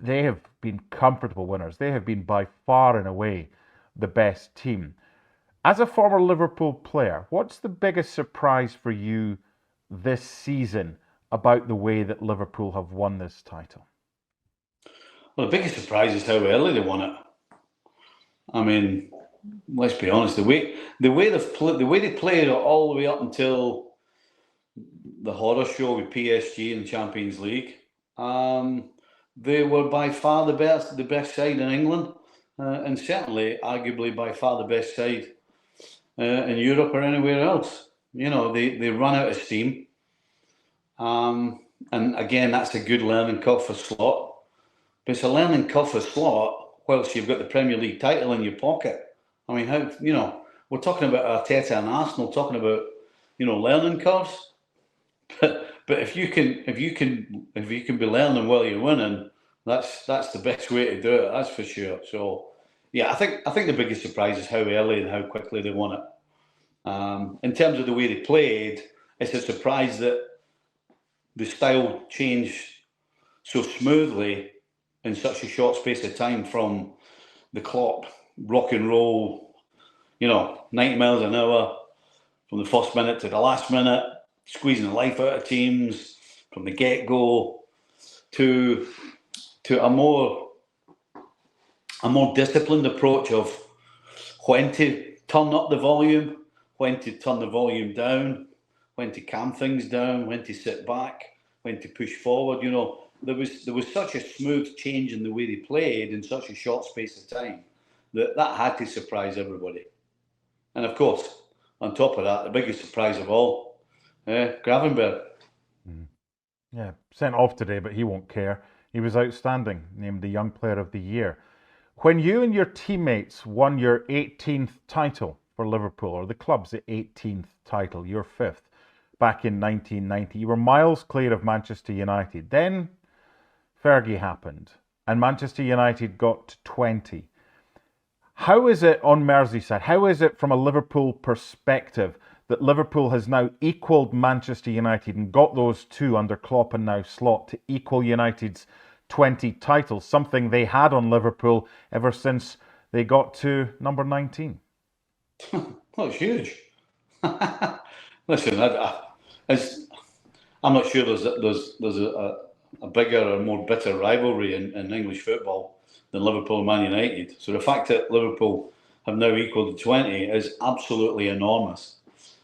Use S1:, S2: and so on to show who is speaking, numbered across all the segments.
S1: they have been comfortable winners. They have been by far and away the best team. As a former Liverpool player, what's the biggest surprise for you this season about the way that Liverpool have won this title?
S2: Well, the biggest surprise is how early they won it. I mean, let's be honest. The way they played it all the way up until the horror show with PSG in the Champions League. They were by far the best side in England, and certainly, arguably, by far the best side in Europe or anywhere else. You know, they run out of steam, and again, that's a good learning curve for Slot. But it's a learning curve for Slot whilst you've got the Premier League title in your pocket. I mean, how we're talking about Arteta and Arsenal, talking about learning curves. But if you can be learning while you're winning, that's the best way to do it. That's for sure. So yeah, I think the biggest surprise is how early and how quickly they won it. In terms of the way they played, it's a surprise that the style changed so smoothly in such a short space of time from the Klopp rock and roll, 90 miles an hour from the first minute to the last minute, squeezing the life out of teams from the get-go to a more disciplined approach of when to turn up the volume, when to turn the volume down, when to calm things down, when to sit back, when to push forward. There was such a smooth change in the way they played in such a short space of time that had to surprise everybody. And of course, on top of that, the biggest surprise of all, Gravenberg.
S1: Yeah, sent off today, but he won't care. He was outstanding, named the Young Player of the Year. When you and your teammates won your 18th title for Liverpool, or the club's 18th title, your fifth, back in 1990, you were miles clear of Manchester United. Then Fergie happened, and Manchester United got to 20. How is it on Merseyside? How is it from a Liverpool perspective that Liverpool has now equalled Manchester United and got those two under Klopp and now Slot to equal United's 20 titles, something they had on Liverpool ever since they got to number 19?
S2: Well, it's huge. Listen, I'm not sure there's a bigger or more bitter rivalry in English football than Liverpool and Man United. So the fact that Liverpool have now equalled the 20 is absolutely enormous.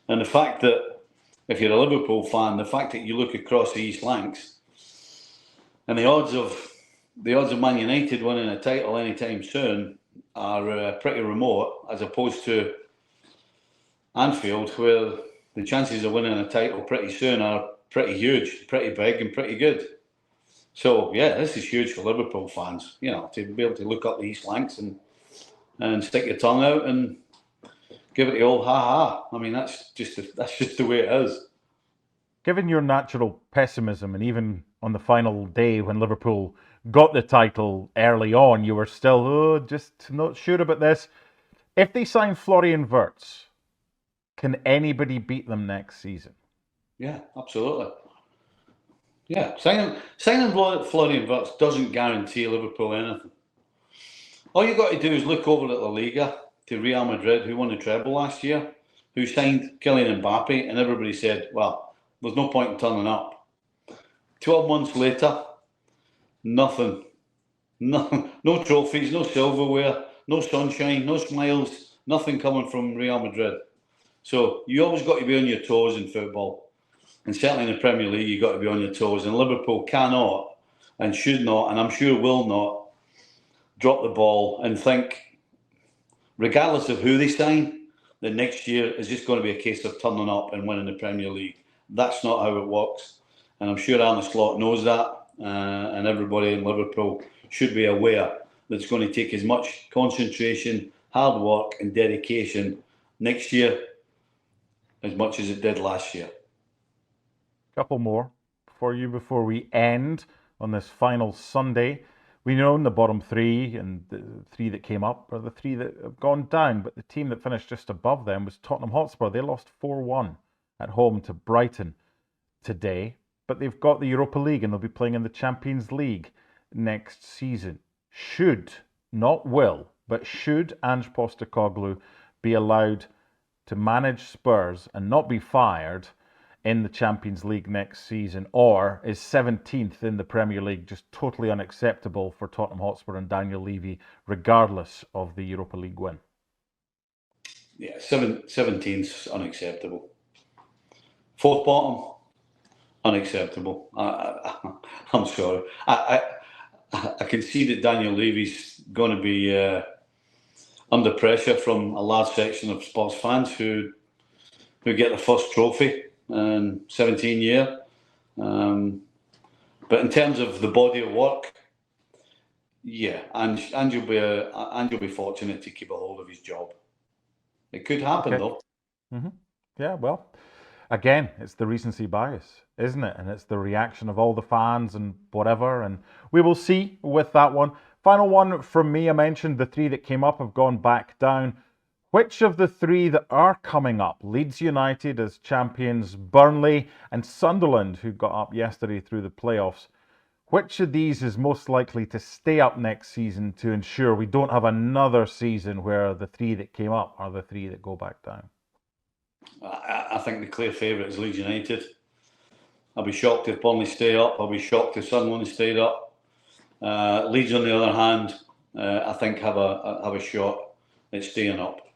S2: And the fact that, if you're a Liverpool fan, the fact that you look across the East Lancs and the odds of Man United winning a title anytime soon are pretty remote, as opposed to Anfield, where the chances of winning a title pretty soon are pretty huge, pretty big, and pretty good. So yeah, this is huge for Liverpool fans. To be able to look up the East Lancs and stick your tongue out and give it the old ha ha. I mean, that's just the way it is.
S1: Given your natural pessimism, and even on the final day when Liverpool got the title early on, you were still just not sure about this. If they sign Florian Wirtz, can anybody beat them next season?
S2: Yeah, absolutely. Yeah, signing Florian Wirtz doesn't guarantee Liverpool anything. All you got to do is look over at La Liga to Real Madrid, who won the treble last year, who signed Kylian Mbappe, and everybody said, well, there's no point in turning up. 12 months later, nothing. No trophies, no silverware, no sunshine, no smiles, nothing coming from Real Madrid. So you always got to be on your toes in football. And certainly in the Premier League, you've got to be on your toes. And Liverpool cannot and should not, and I'm sure will not, drop the ball and think, regardless of who they sign, that next year is just going to be a case of turning up and winning the Premier League. That's not how it works. And I'm sure Arne Slot knows that. And everybody in Liverpool should be aware that it's going to take as much concentration, hard work and dedication next year as much as it did last year.
S1: Couple more for you before we end on this final Sunday. We know in the bottom three, and the three that came up are the three that have gone down, but the team that finished just above them was Tottenham Hotspur. They lost 4-1 at home to Brighton today, but they've got the Europa League and they'll be playing in the Champions League next season. Should, not will, but should Ange Postecoglou be allowed to manage Spurs and not be fired in the Champions League next season? Or is 17th in the Premier League just totally unacceptable for Tottenham Hotspur and Daniel Levy, regardless of the Europa League win?
S2: Yeah, 17th's unacceptable. Fourth bottom, unacceptable. I'm sorry. I can see that Daniel Levy's going to be under pressure from a large section of Spurs fans who get their first trophy in 17 years. But in terms of the body of work, yeah, and you'll be fortunate to keep a hold of his job. It could happen though.
S1: Mm-hmm. Yeah, well, again, it's the recency bias, isn't it? And it's the reaction of all the fans and whatever. And we will see with that one. Final one from me. I mentioned the three that came up have gone back down. Which of the three that are coming up, Leeds United as champions, Burnley and Sunderland, who got up yesterday through the playoffs, which of these is most likely to stay up next season to ensure we don't have another season where the three that came up are the three that go back down?
S2: I think the clear favourite is Leeds United. I'll be shocked if Burnley stay up. I'll be shocked if Sunderland stayed up. Leeds, on the other hand, I think have a shot at staying up.